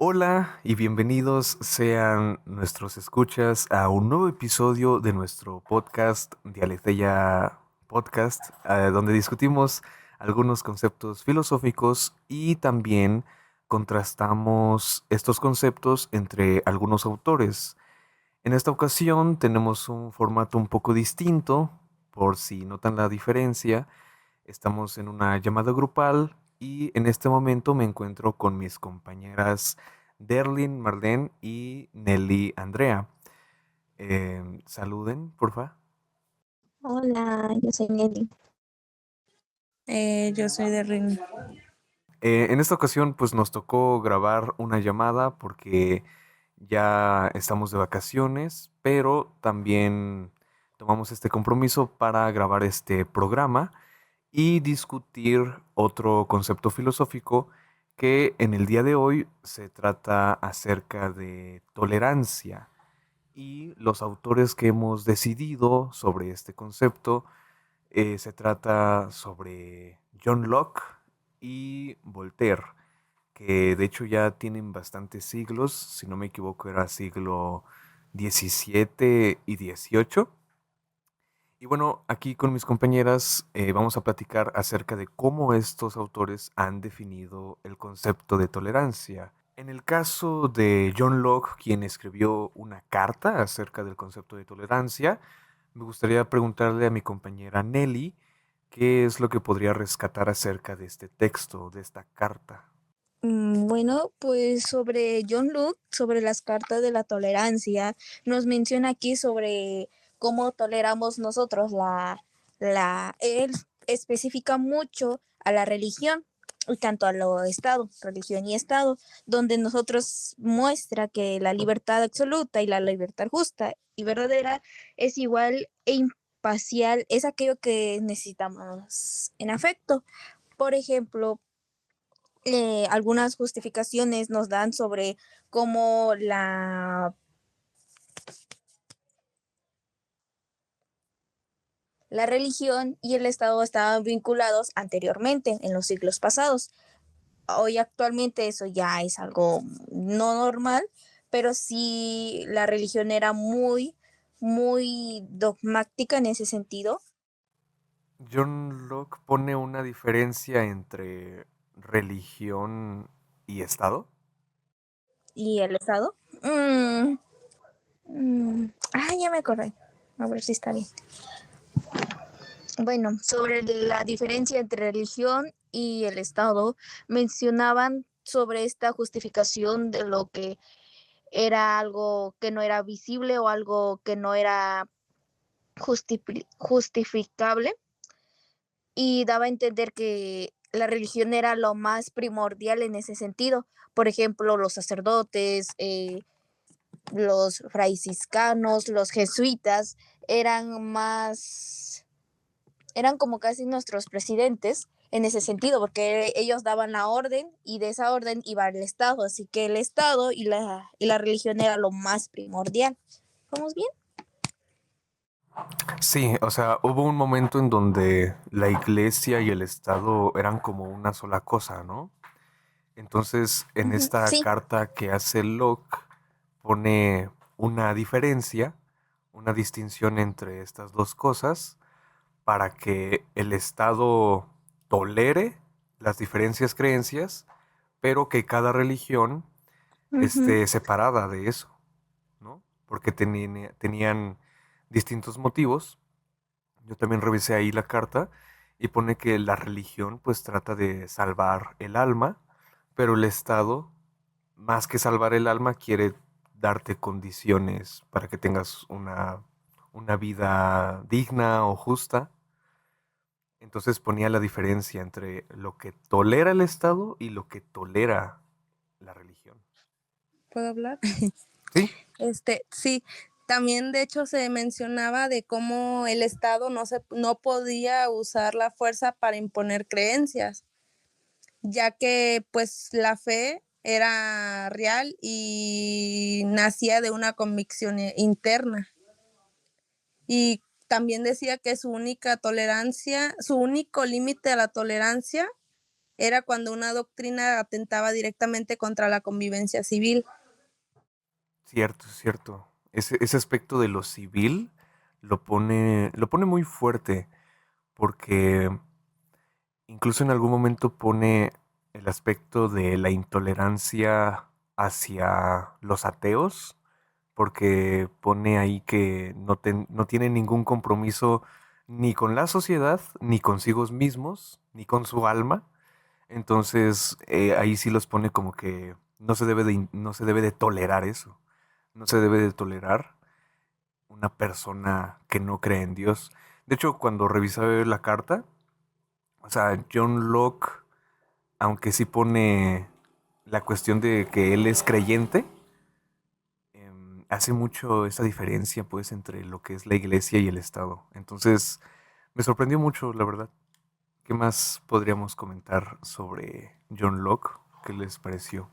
Hola y bienvenidos sean nuestros escuchas a un nuevo episodio de nuestro podcast Dialetheia Podcast, donde discutimos algunos conceptos filosóficos y también contrastamos estos conceptos entre algunos autores. En esta ocasión tenemos un formato un poco distinto, por si notan la diferencia. Estamos en una llamada grupal y en este momento me encuentro con mis compañeras Derlin, Marlene y Nelly Andrea. Saluden, porfa. Hola, yo soy Nelly. Yo soy de Rin. En esta ocasión pues nos tocó grabar una llamada porque ya estamos de vacaciones, pero también tomamos este compromiso para grabar este programa y discutir otro concepto filosófico que en el día de hoy se trata acerca de tolerancia. Y los autores que hemos decidido sobre este concepto se trata sobre John Locke y Voltaire, que de hecho ya tienen bastantes siglos, si no me equivoco era siglo XVII y XVIII. Y bueno, aquí con mis compañeras vamos a platicar acerca de cómo estos autores han definido el concepto de tolerancia. En el caso de John Locke, quien escribió una carta acerca del concepto de tolerancia, me gustaría preguntarle a mi compañera Nelly qué es lo que podría rescatar acerca de este texto, de esta carta. Bueno, pues sobre John Locke, sobre las cartas de la tolerancia, nos menciona aquí sobre cómo toleramos nosotros él especifica mucho a la religión y tanto a lo Estado, religión y Estado, donde nosotros muestra que la libertad absoluta y la libertad justa y verdadera es igual e imparcial, es aquello que necesitamos en afecto. Por ejemplo, algunas justificaciones nos dan sobre cómo la religión y el Estado estaban vinculados anteriormente, en los siglos pasados. Hoy actualmente eso ya es algo no normal, pero sí la religión era muy dogmática en ese sentido. John Locke pone una diferencia entre religión y Estado. ¿Y el Estado? Ya me acordé. A ver si está bien. Bueno, sobre la diferencia entre religión y el Estado, mencionaban sobre esta justificación de lo que era algo que no era visible o algo que no era justificable, y daba a entender que la religión era lo más primordial en ese sentido. Por ejemplo, los sacerdotes, los franciscanos, los jesuitas eran más eran como casi nuestros presidentes en ese sentido, porque ellos daban la orden y de esa orden iba el Estado, así que el Estado y la religión era lo más primordial. ¿Vamos bien? Sí, o sea, hubo un momento en donde la iglesia y el Estado eran como una sola cosa, ¿no? Entonces, en esta Sí. carta que hace Locke, pone una diferencia, una distinción entre estas dos cosas, para que el Estado tolere las diferencias creencias, pero que cada religión Ujú. esté separada de eso, ¿no? Porque tenían distintos motivos. Yo también revisé ahí la carta y pone que la religión pues trata de salvar el alma, pero el Estado, más que salvar el alma, quiere darte condiciones para que tengas una vida digna o justa. Entonces ponía la diferencia entre lo que tolera el Estado y lo que tolera la religión. ¿Puedo hablar? ¿Sí? Sí, también de hecho se mencionaba de cómo el Estado no podía usar la fuerza para imponer creencias, ya que pues la fe era real y nacía de una convicción interna. Y también decía que su único límite a la tolerancia era cuando una doctrina atentaba directamente contra la convivencia civil. Cierto, cierto. Ese aspecto de lo civil lo pone muy fuerte, porque incluso en algún momento pone el aspecto de la intolerancia hacia los ateos, porque pone ahí que no tienen ningún compromiso ni con la sociedad, ni consigo mismos, ni con su alma. Entonces, ahí sí los pone como que no se debe de tolerar eso. No se debe de tolerar una persona que no cree en Dios. De hecho, cuando revisé la carta, o sea, John Locke, aunque sí pone la cuestión de que él es creyente, hace mucho esa diferencia, pues, entre lo que es la iglesia y el Estado. Entonces, me sorprendió mucho, la verdad. ¿Qué más podríamos comentar sobre John Locke? ¿Qué les pareció?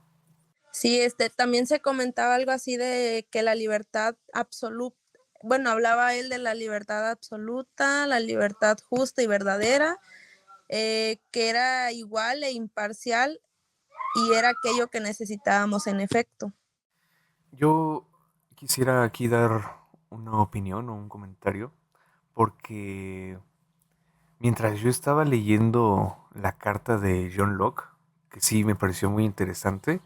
Sí, también se comentaba algo así de que la libertad absoluta, bueno, hablaba él de la libertad absoluta, la libertad justa y verdadera, que era igual e imparcial y era aquello que necesitábamos en efecto. Yo quisiera aquí dar una opinión o un comentario, porque mientras yo estaba leyendo la carta de John Locke, que sí me pareció muy interesante,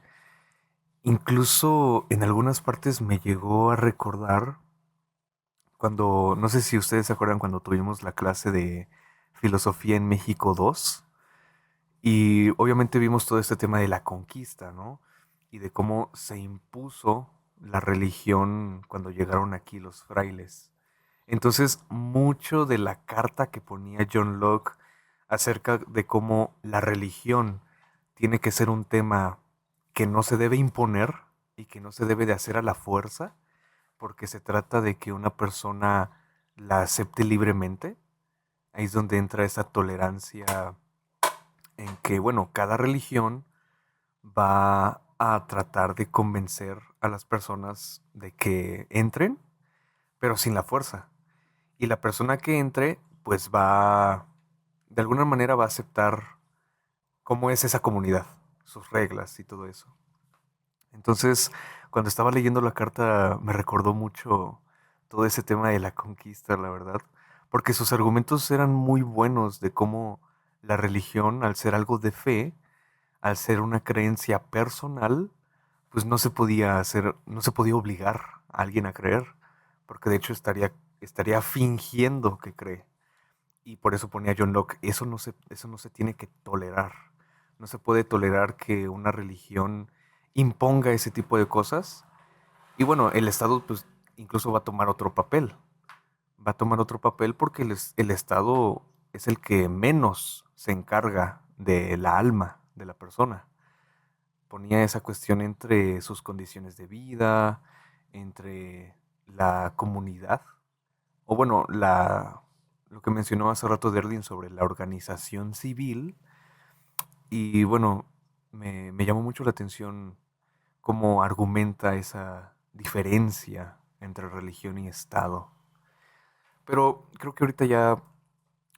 incluso en algunas partes me llegó a recordar cuando, no sé si ustedes se acuerdan cuando tuvimos la clase de Filosofía en México 2 y obviamente vimos todo este tema de la conquista, ¿no? Y de cómo se impuso la religión cuando llegaron aquí los frailes. Entonces, mucho de la carta que ponía John Locke acerca de cómo la religión tiene que ser un tema que no se debe imponer y que no se debe de hacer a la fuerza, porque se trata de que una persona la acepte libremente. Ahí es donde entra esa tolerancia en que, bueno, cada religión va a tratar de convencer a las personas de que entren, pero sin la fuerza. Y la persona que entre, pues de alguna manera va a aceptar cómo es esa comunidad, sus reglas y todo eso. Entonces, cuando estaba leyendo la carta, me recordó mucho todo ese tema de la conquista, la verdad, porque sus argumentos eran muy buenos de cómo la religión, al ser algo de fe, al ser una creencia personal, pues no se podía hacer, no se podía obligar a alguien a creer, porque de hecho estaría fingiendo que cree. Y por eso ponía John Locke, eso no se tiene que tolerar. No se puede tolerar que una religión imponga ese tipo de cosas. Y bueno, el Estado pues incluso va a tomar otro papel. Va a tomar otro papel porque el Estado es el que menos se encarga de la alma de la persona. Ponía esa cuestión entre sus condiciones de vida, entre la comunidad, o bueno, lo que mencionó hace rato Derlin sobre la organización civil, y bueno, me llamó mucho la atención cómo argumenta esa diferencia entre religión y Estado. Pero creo que ahorita ya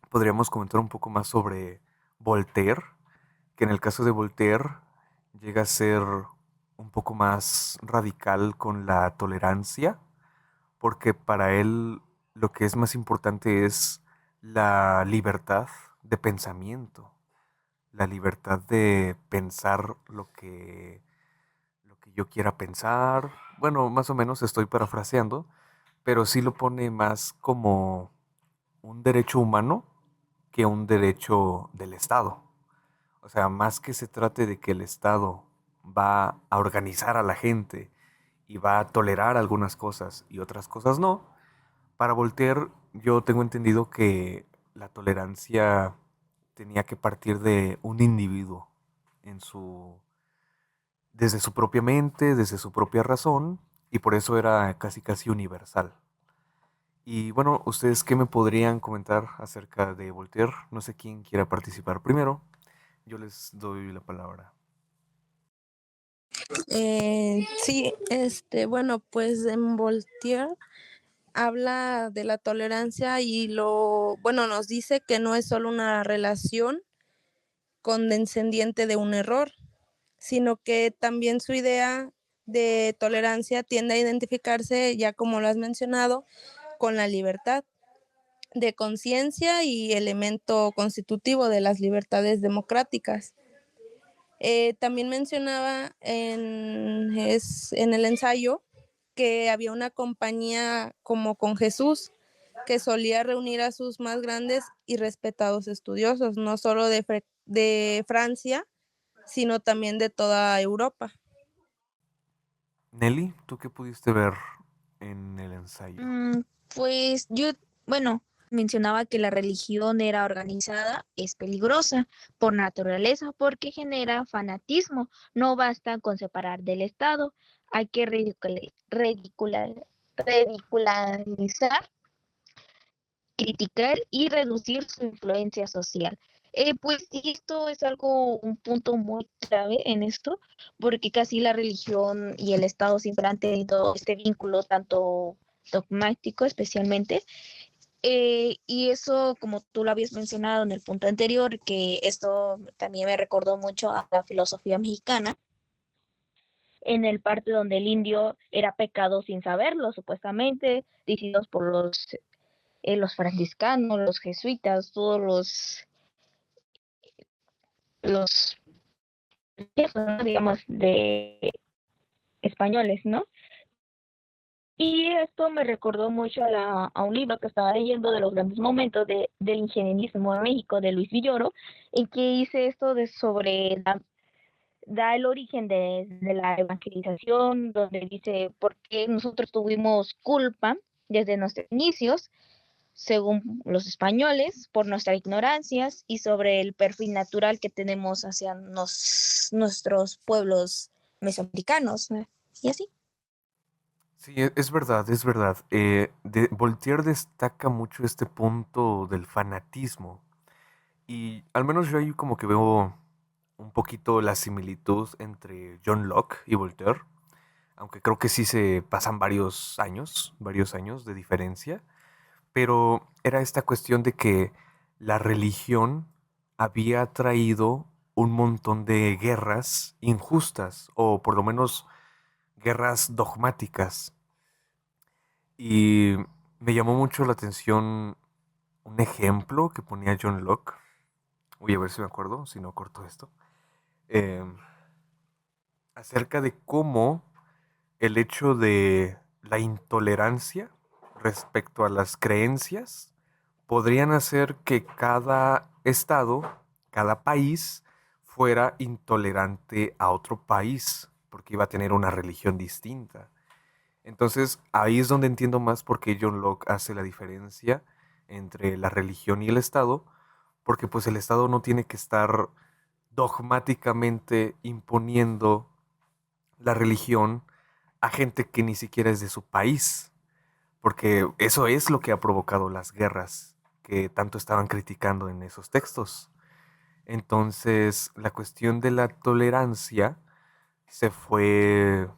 podríamos comentar un poco más sobre Voltaire, que en el caso de Voltaire llega a ser un poco más radical con la tolerancia, porque para él lo que es más importante es la libertad de pensamiento, la libertad de pensar lo que yo quiera pensar. Bueno, más o menos estoy parafraseando, pero sí lo pone más como un derecho humano que un derecho del Estado. O sea, más que se trate de que el Estado va a organizar a la gente y va a tolerar algunas cosas y otras cosas no, para Voltaire yo tengo entendido que la tolerancia tenía que partir de un individuo en desde su propia mente, desde su propia razón, y por eso era casi casi universal. Y bueno, ¿ustedes qué me podrían comentar acerca de Voltaire? No sé quién quiera participar primero. Yo les doy la palabra. Sí, bueno, pues en Voltaire habla de la tolerancia y bueno, nos dice que no es solo una relación, condescendiente de un error, sino que también su idea de tolerancia tiende a identificarse, ya como lo has mencionado, con la libertad de conciencia y elemento constitutivo de las libertades democráticas. También mencionaba en el ensayo que había una compañía como con Jesús que solía reunir a sus más grandes y respetados estudiosos, no solo de Francia, sino también de toda Europa. Nelly, ¿tú qué pudiste ver en el ensayo? Pues yo, bueno, mencionaba que la religión era organizada, es peligrosa por naturaleza porque genera fanatismo. No basta con separar del Estado, hay que ridicularizar, criticar y reducir su influencia social. Pues sí, esto es un punto muy clave en esto, porque casi la religión y el Estado siempre han tenido este vínculo tanto dogmático especialmente, y eso, como tú lo habías mencionado en el punto anterior, que esto también me recordó mucho a la filosofía mexicana, en el parte donde el indio era pecado sin saberlo, supuestamente, decididos por los franciscanos, los jesuitas, todos los ¿no? digamos, de españoles, ¿no? Y esto me recordó mucho a un libro que estaba leyendo de los grandes momentos del ingenierismo en México de Luis Villoro, en que dice esto de sobre da el origen de la evangelización, donde dice por qué nosotros tuvimos culpa desde nuestros inicios, según los españoles, por nuestras ignorancias y sobre el perfil natural que tenemos hacia nuestros pueblos mesoamericanos, ¿no? Y así. Sí, es verdad, es verdad. Voltaire destaca mucho este punto del fanatismo. Y al menos yo ahí como que veo un poquito la similitud entre John Locke y Voltaire, aunque creo que sí se pasan varios años de diferencia, pero era esta cuestión de que la religión había traído un montón de guerras injustas, o por lo menos guerras dogmáticas. Y me llamó mucho la atención un ejemplo que ponía John Locke. Voy a ver si me acuerdo, si no corto esto. em, Acerca de cómo el hecho de la intolerancia respecto a las creencias podrían hacer que cada estado, cada país, fuera intolerante a otro país, porque iba a tener una religión distinta. Entonces ahí es donde entiendo más por qué John Locke hace la diferencia entre la religión y el Estado, porque pues el Estado no tiene que estar dogmáticamente imponiendo la religión a gente que ni siquiera es de su país, porque eso es lo que ha provocado las guerras que tanto estaban criticando en esos textos. Entonces, la cuestión de la tolerancia se fue,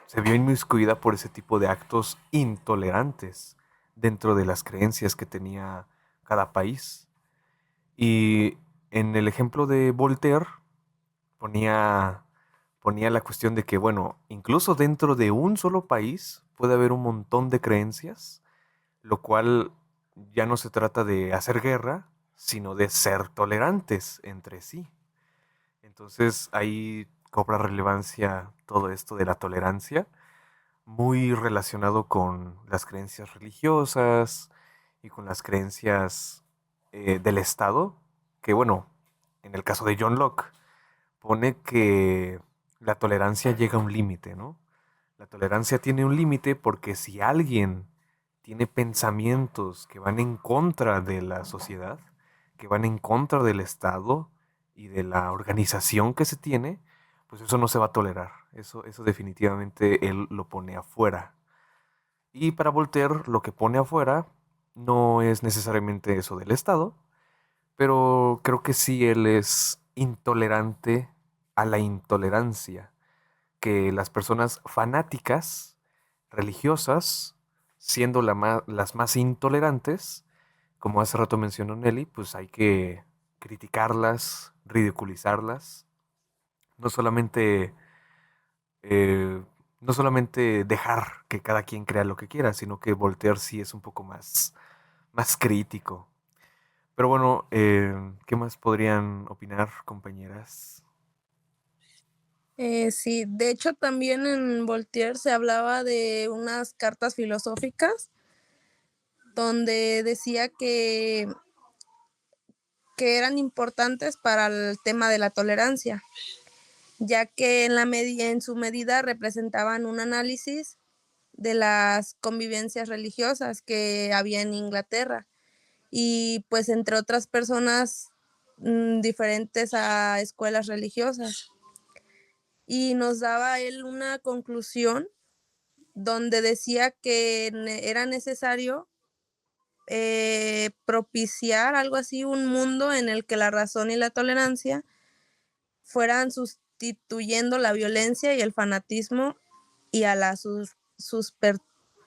se vio inmiscuida por ese tipo de actos intolerantes dentro de las creencias que tenía cada país. Y en el ejemplo de Voltaire ponía ponía la cuestión de que, bueno, incluso dentro de un solo país puede haber un montón de creencias, lo cual ya no se trata de hacer guerra, sino de ser tolerantes entre sí. Entonces ahí cobra relevancia todo esto de la tolerancia, muy relacionado con las creencias religiosas y con las creencias del Estado, que bueno, en el caso de John Locke, pone que la tolerancia llega a un límite, ¿no? La tolerancia tiene un límite porque si alguien tiene pensamientos que van en contra de la sociedad, que van en contra del Estado y de la organización que se tiene, pues eso no se va a tolerar. Eso definitivamente él lo pone afuera. Y para Voltaire lo que pone afuera no es necesariamente eso del Estado, pero creo que sí él es intolerante a la intolerancia, que las personas fanáticas, religiosas, siendo las más intolerantes, como hace rato mencionó Nelly, pues hay que criticarlas, ridiculizarlas, no solamente, eh, no solamente dejar que cada quien crea lo que quiera, sino que Voltaire sí es un poco más crítico. Pero bueno, ¿qué más podrían opinar, compañeras? Sí, de hecho también en Voltaire se hablaba de unas cartas filosóficas donde decía que eran importantes para el tema de la tolerancia, ya que en su medida representaban un análisis de las convivencias religiosas que había en Inglaterra y pues entre otras personas diferentes a escuelas religiosas. Y nos daba él una conclusión donde decía que era necesario propiciar algo así, un mundo en el que la razón y la tolerancia fueran sustituyendo la violencia y el fanatismo y a la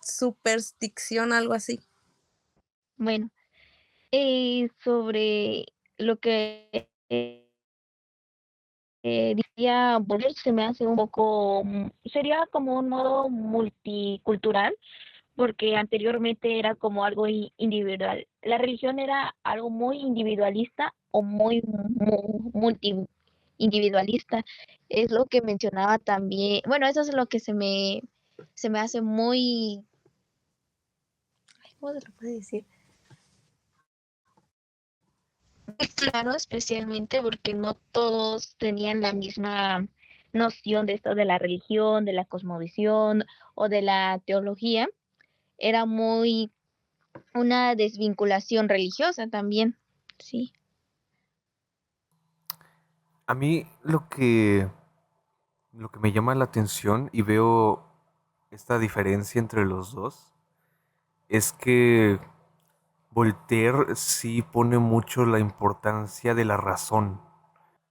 superstición, algo así. Bueno, sobre lo que decía Boller, se me hace un poco, sería como un modo multicultural, porque anteriormente era como algo individual. La religión era algo muy individualista o muy multi individualista. Es lo que mencionaba también. Bueno, eso es lo que se me hace muy, ¿cómo se lo puede decir? Muy claro, especialmente porque no todos tenían la misma noción de esto de la religión, de la cosmovisión o de la teología. Era muy una desvinculación religiosa también, sí. A mí lo que me llama la atención y veo esta diferencia entre los dos es que Voltaire sí pone mucho la importancia de la razón.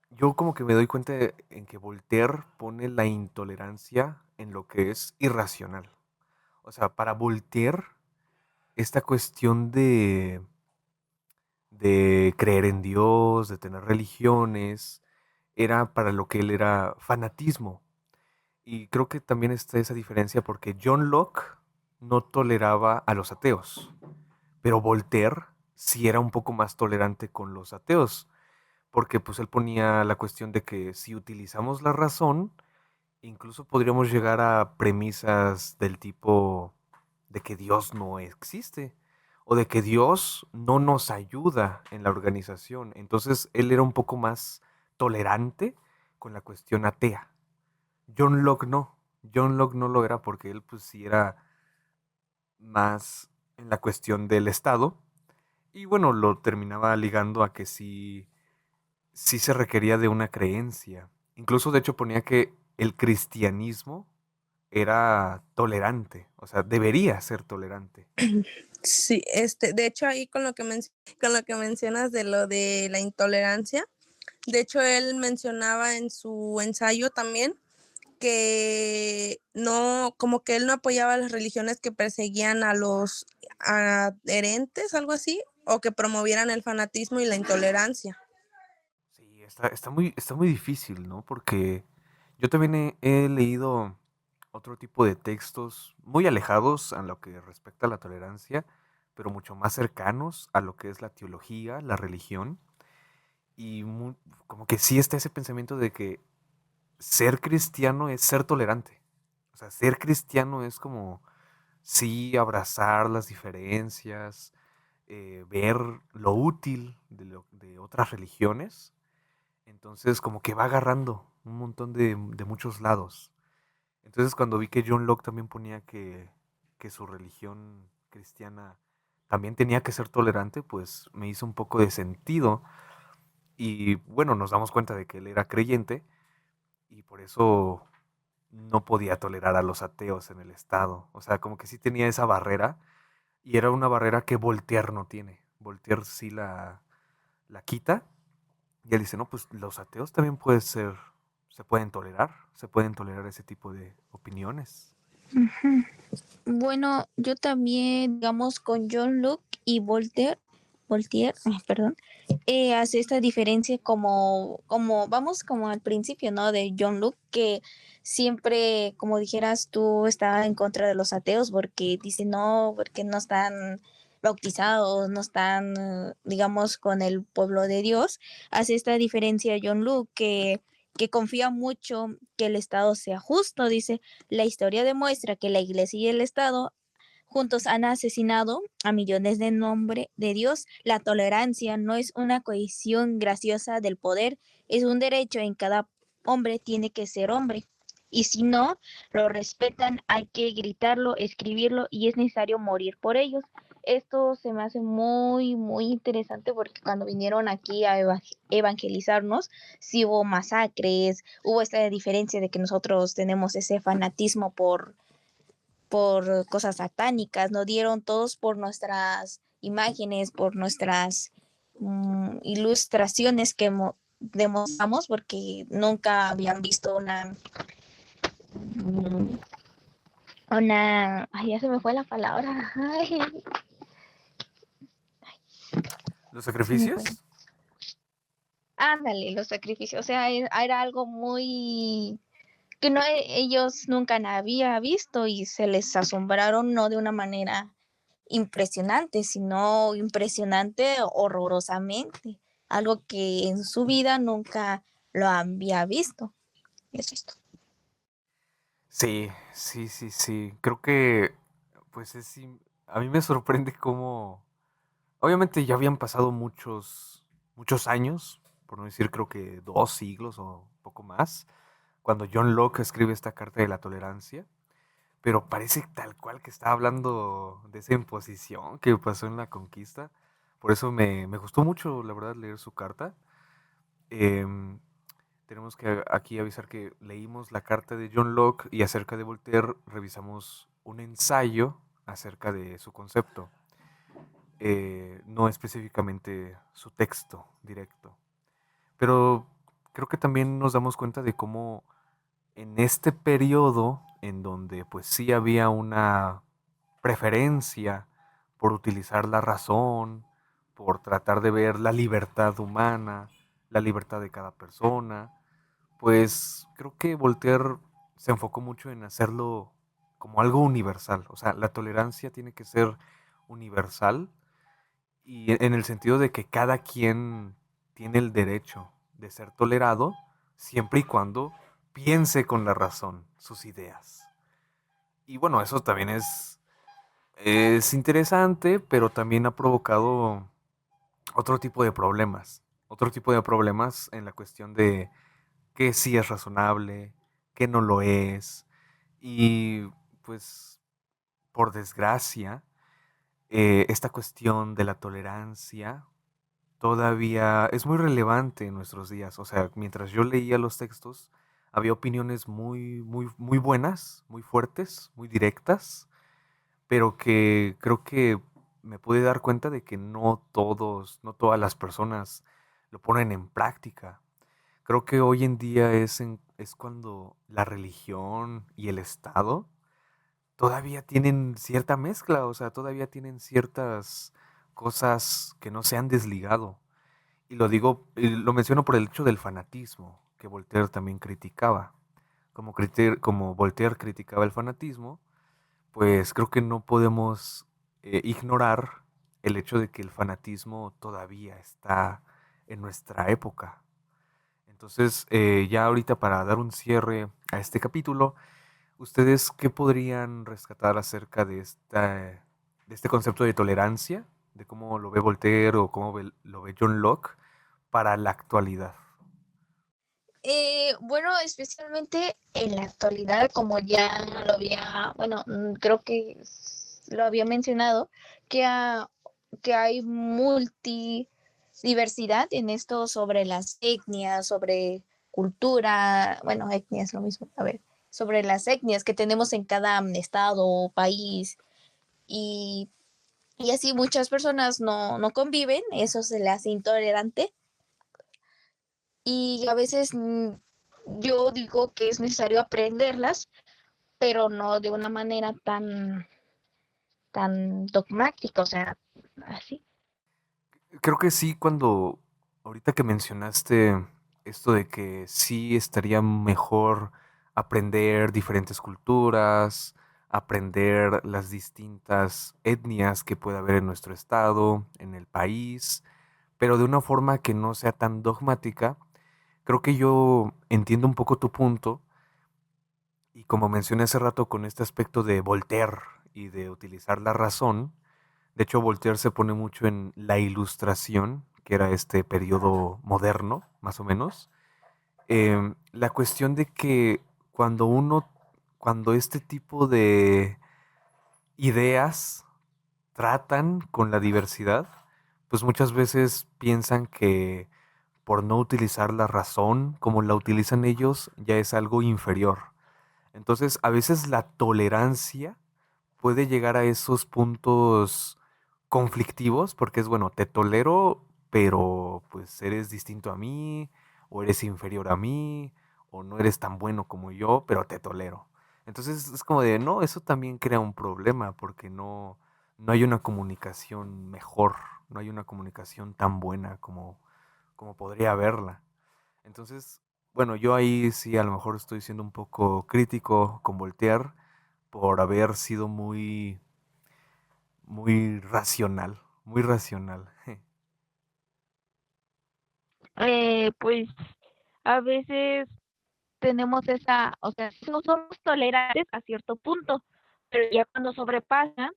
Yo como que me doy cuenta en que Voltaire pone la intolerancia en lo que es irracional. O sea, para Voltaire, esta cuestión de creer en Dios, de tener religiones, era para lo que él era fanatismo. Y creo que también está esa diferencia porque John Locke no toleraba a los ateos, pero Voltaire sí era un poco más tolerante con los ateos, porque pues él ponía la cuestión de que si utilizamos la razón, incluso podríamos llegar a premisas del tipo de que Dios no existe o de que Dios no nos ayuda en la organización. Entonces él era un poco más tolerante con la cuestión atea. John Locke no. John Locke no lo era porque él pues sí era más en la cuestión del Estado. Y bueno, lo terminaba ligando a que sí se requería de una creencia. Incluso de hecho ponía que el cristianismo era tolerante, o sea, debería ser tolerante. Sí, de hecho ahí con lo que mencionas de lo de la intolerancia, de hecho él mencionaba en su ensayo también que no, como que él no apoyaba las religiones que perseguían a los adherentes, algo así, o que promovieran el fanatismo y la intolerancia. Sí, está muy difícil, ¿no? Porque yo también he leído otro tipo de textos muy alejados a lo que respecta a la tolerancia, pero mucho más cercanos a lo que es la teología, la religión, y como que sí está ese pensamiento de que ser cristiano es ser tolerante. O sea, ser cristiano es como, sí, abrazar las diferencias, ver lo útil de otras religiones. Entonces, como que va agarrando un montón de muchos lados. Entonces, cuando vi que John Locke también ponía que su religión cristiana también tenía que ser tolerante, pues me hizo un poco de sentido. Y bueno, nos damos cuenta de que él era creyente y por eso no podía tolerar a los ateos en el Estado. O sea, como que sí tenía esa barrera y era una barrera que Voltaire no tiene. Voltaire sí la quita y él dice, no, pues los ateos también se pueden tolerar ese tipo de opiniones. Ujú. Bueno, yo también, digamos, con John Locke y Voltaire, perdón, hace esta diferencia como vamos como al principio, ¿no? De John Luke, que siempre, como dijeras tú, está en contra de los ateos porque dice no, porque no están bautizados, no están, digamos, con el pueblo de Dios. Hace esta diferencia John Luke que confía mucho que el Estado sea justo, dice, la historia demuestra que la Iglesia y el Estado juntos han asesinado a millones de nombre de Dios. La tolerancia no es una cohesión graciosa del poder, es un derecho en cada hombre tiene que ser hombre. Y si no lo respetan, hay que gritarlo, escribirlo y es necesario morir por ellos. Esto se me hace muy, muy interesante porque cuando vinieron aquí a evangelizarnos, sí hubo masacres, hubo esta diferencia de que nosotros tenemos ese fanatismo por cosas satánicas, nos dieron todos por nuestras imágenes, por nuestras ilustraciones que demostramos, porque nunca habían visto mm, ay, ya se me fue la palabra, ay, ¿Los se me fue. sacrificios? Ándale, los sacrificios, o sea, era algo muy que no ellos nunca había visto y se les asombraron no de una manera impresionante, sino impresionante horrorosamente, algo que en su vida nunca lo había visto. Eso es todo. Sí, sí, sí, sí. Creo que, pues a mí me sorprende cómo, obviamente ya habían pasado muchos años, por no decir creo que 2 siglos o poco más, cuando John Locke escribe esta carta de la tolerancia, pero parece tal cual que está hablando de esa imposición que pasó en la conquista. Por eso me gustó mucho, la verdad, leer su carta. Em, Tenemos que aquí avisar que leímos la carta de John Locke y acerca de Voltaire revisamos un ensayo acerca de su concepto, no específicamente su texto directo. Pero creo que también nos damos cuenta de cómo en este periodo en donde pues sí había una preferencia por utilizar la razón, por tratar de ver la libertad humana, la libertad de cada persona, pues creo que Voltaire se enfocó mucho en hacerlo como algo universal. O sea, la tolerancia tiene que ser universal y en el sentido de que cada quien tiene el derecho de ser tolerado siempre y cuando piense con la razón sus ideas. Y bueno, eso también es interesante, pero también ha provocado otro tipo de problemas. Otro tipo de problemas en la cuestión de qué sí es razonable, qué no lo es. Y pues, por desgracia, esta cuestión de la tolerancia todavía es muy relevante en nuestros días. O sea, mientras yo leía los textos, había opiniones muy, muy, muy buenas, muy fuertes, muy directas, pero que creo que me pude dar cuenta de que no todas las personas lo ponen en práctica. Creo que hoy en día es cuando la religión y el Estado todavía tienen cierta mezcla, o sea, todavía tienen ciertas cosas que no se han desligado. Y lo menciono por el hecho del fanatismo, que Voltaire también criticaba. Como Voltaire criticaba el fanatismo, pues creo que no podemos ignorar el hecho de que el fanatismo todavía está en nuestra época. Entonces, ya ahorita para dar un cierre a este capítulo, ¿ustedes qué podrían rescatar acerca de este concepto de tolerancia, de cómo lo ve Voltaire o lo ve John Locke para la actualidad? Bueno, especialmente en la actualidad, como ya lo había, bueno, creo que lo había mencionado, que, que hay multidiversidad en esto sobre las etnias, sobre cultura, bueno, etnia es lo mismo, a ver, sobre las etnias que tenemos en cada estado o país y, y así muchas personas no conviven, eso se les hace intolerante y a veces yo digo que es necesario aprenderlas, pero no de una manera tan dogmática, o sea, así. Creo que sí, cuando ahorita que mencionaste esto de que sí estaría mejor aprender diferentes culturas, aprender las distintas etnias que puede haber en nuestro estado, en el país, pero de una forma que no sea tan dogmática. Creo que yo entiendo un poco tu punto y como mencioné hace rato con este aspecto de Voltaire y de utilizar la razón, de hecho Voltaire se pone mucho en la Ilustración, que era este periodo moderno, más o menos. La cuestión de que cuando uno, cuando este tipo de ideas tratan con la diversidad, pues muchas veces piensan que por no utilizar la razón como la utilizan ellos, ya es algo inferior. Entonces, a veces la tolerancia puede llegar a esos puntos conflictivos, porque es bueno, te tolero, pero pues eres distinto a mí, o eres inferior a mí, o no eres tan bueno como yo, pero te tolero. Entonces es como de, no, eso también crea un problema, porque no hay una comunicación mejor, no hay una comunicación tan buena como podría haberla. Entonces, bueno, yo ahí sí a lo mejor estoy siendo un poco crítico con Voltaire por haber sido muy racional, muy racional. Pues a veces tenemos esa, o sea, sí no somos tolerantes a cierto punto, pero ya cuando sobrepasan,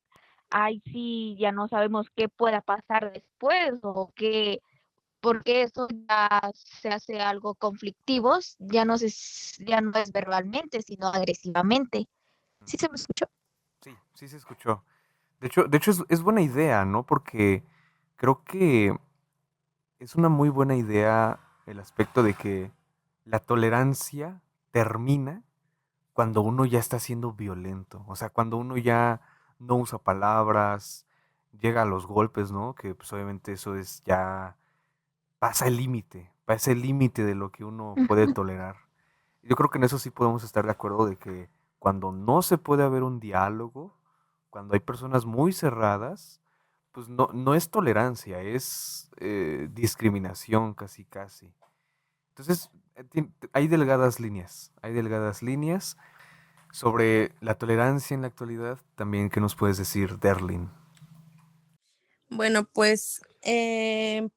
ahí sí ya no sabemos qué pueda pasar después o qué, porque eso ya se hace algo conflictivo, ya no es verbalmente, sino agresivamente. ¿Sí se me escuchó? Sí, sí se escuchó. De hecho es buena idea, ¿no? Porque creo que es una muy buena idea el aspecto de que la tolerancia termina cuando uno ya está siendo violento, o sea, cuando uno ya no usa palabras, llega a los golpes, ¿no? Que pues obviamente eso es ya pasa el límite de lo que uno puede tolerar. Yo creo que en eso sí podemos estar de acuerdo de que cuando no se puede haber un diálogo, cuando hay personas muy cerradas, pues no es tolerancia, es discriminación casi casi. Entonces, hay delgadas líneas sobre la tolerancia en la actualidad. También, ¿qué nos puedes decir, Derlin? Bueno, pues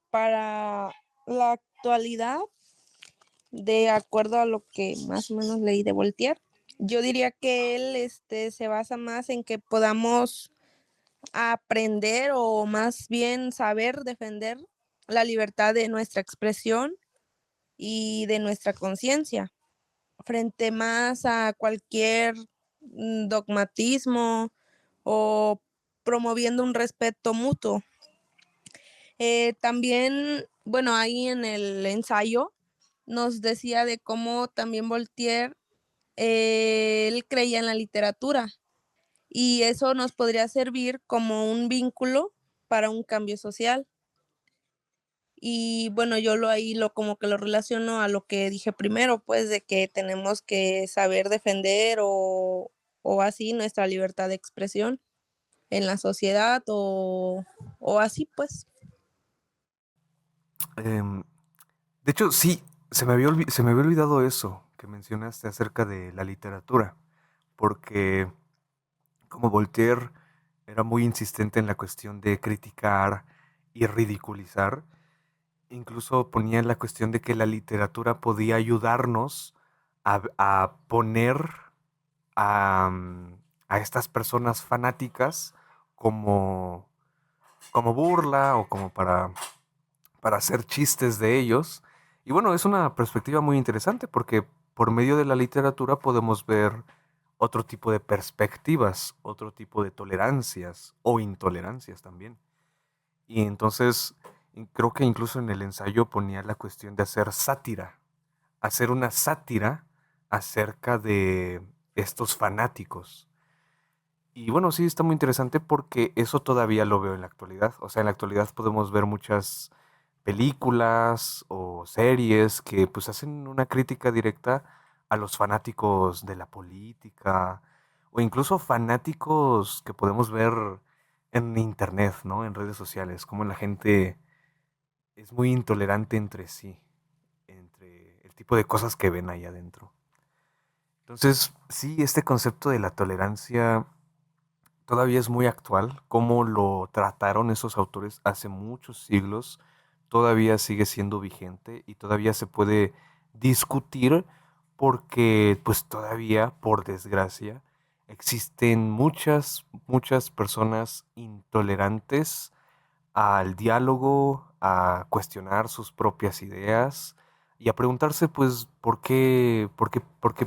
para la actualidad, de acuerdo a lo que más o menos leí de Voltaire, yo diría que él se basa más en que podamos aprender o más bien saber defender la libertad de nuestra expresión y de nuestra conciencia frente más a cualquier dogmatismo o promoviendo un respeto mutuo. También, bueno, ahí en el ensayo nos decía de cómo también Voltaire, él creía en la literatura y eso nos podría servir como un vínculo para un cambio social. Y bueno, yo ahí lo como que lo relaciono a lo que dije primero, pues de que tenemos que saber defender o así nuestra libertad de expresión en la sociedad o así pues. Em, de hecho, sí, se me había olvidado eso que mencionaste acerca de la literatura, porque como Voltaire era muy insistente en la cuestión de criticar y ridiculizar, incluso ponía en la cuestión de que la literatura podía ayudarnos a poner a estas personas fanáticas como, como burla o como para hacer chistes de ellos. Y bueno, es una perspectiva muy interesante porque por medio de la literatura podemos ver otro tipo de perspectivas, otro tipo de tolerancias o intolerancias también. Y entonces creo que incluso en el ensayo ponía la cuestión de hacer sátira, hacer una sátira acerca de estos fanáticos. Y bueno, sí, está muy interesante porque eso todavía lo veo en la actualidad. O sea, en la actualidad podemos ver muchas películas o series que pues hacen una crítica directa a los fanáticos de la política o incluso fanáticos que podemos ver en internet, ¿no? En redes sociales, como la gente es muy intolerante entre sí, entre el tipo de cosas que ven ahí adentro. Entonces, sí, este concepto de la tolerancia todavía es muy actual. Cómo lo trataron esos autores hace muchos siglos, todavía sigue siendo vigente y todavía se puede discutir porque pues todavía, por desgracia, existen muchas personas intolerantes al diálogo, a cuestionar sus propias ideas y a preguntarse pues por qué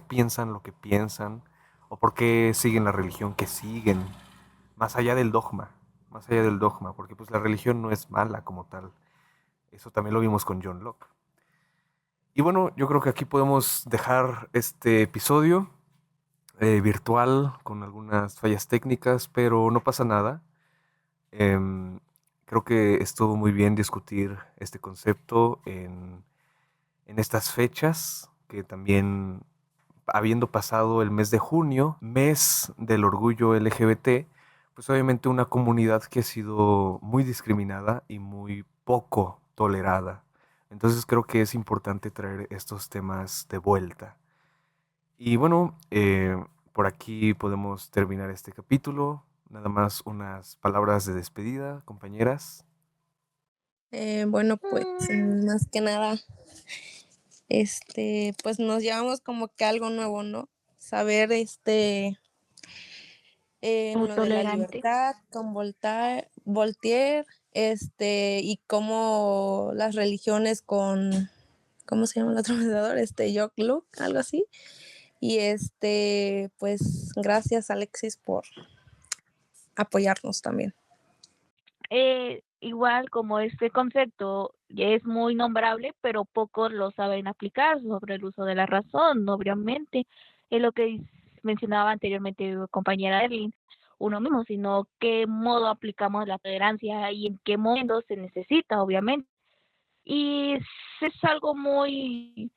piensan lo que piensan o por qué siguen la religión que siguen, más allá del dogma, más allá del dogma, porque pues la religión no es mala como tal. Eso también lo vimos con John Locke. Y bueno, yo creo que aquí podemos dejar este episodio virtual con algunas fallas técnicas, pero no pasa nada. Em, Creo que estuvo muy bien discutir este concepto en estas fechas, que también habiendo pasado el mes de junio, mes del orgullo LGBT, pues obviamente una comunidad que ha sido muy discriminada y muy poco tolerada. Entonces creo que es importante traer estos temas de vuelta. Y bueno, por aquí podemos terminar este capítulo. Nada más unas palabras de despedida, compañeras. Bueno, pues más que nada, pues nos llevamos como que algo nuevo, ¿no? Saber en Muy lo de la tolerante. libertad con Voltaire, y cómo las religiones con, ¿cómo se llama el otro pensador? John Locke, algo así. Y pues gracias Alexis por apoyarnos también. Igual como este concepto es muy nombrable, pero pocos lo saben aplicar sobre el uso de la razón, obviamente. Es lo que mencionaba anteriormente mi compañera Erlin, uno mismo, sino qué modo aplicamos la tolerancia y en qué momento se necesita, obviamente. Y es algo muy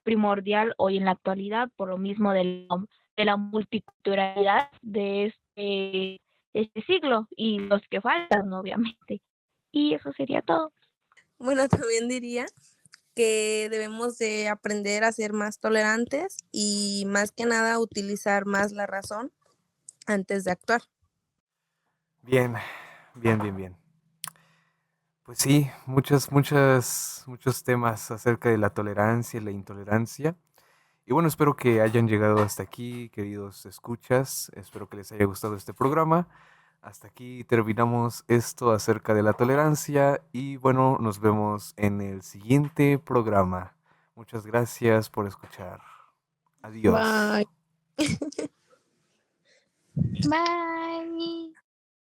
primordial hoy en la actualidad, por lo mismo de la multiculturalidad de este siglo y los que faltan, obviamente. Y eso sería todo. Bueno, también diría que debemos de aprender a ser más tolerantes y más que nada utilizar más la razón antes de actuar. Bien, bien. Pues sí, muchos temas acerca de la tolerancia y la intolerancia. Y bueno, espero que hayan llegado hasta aquí, queridos escuchas. Espero que les haya gustado este programa. Hasta aquí terminamos esto acerca de la tolerancia y bueno, nos vemos en el siguiente programa. Muchas gracias por escuchar. Adiós. Bye. Bye.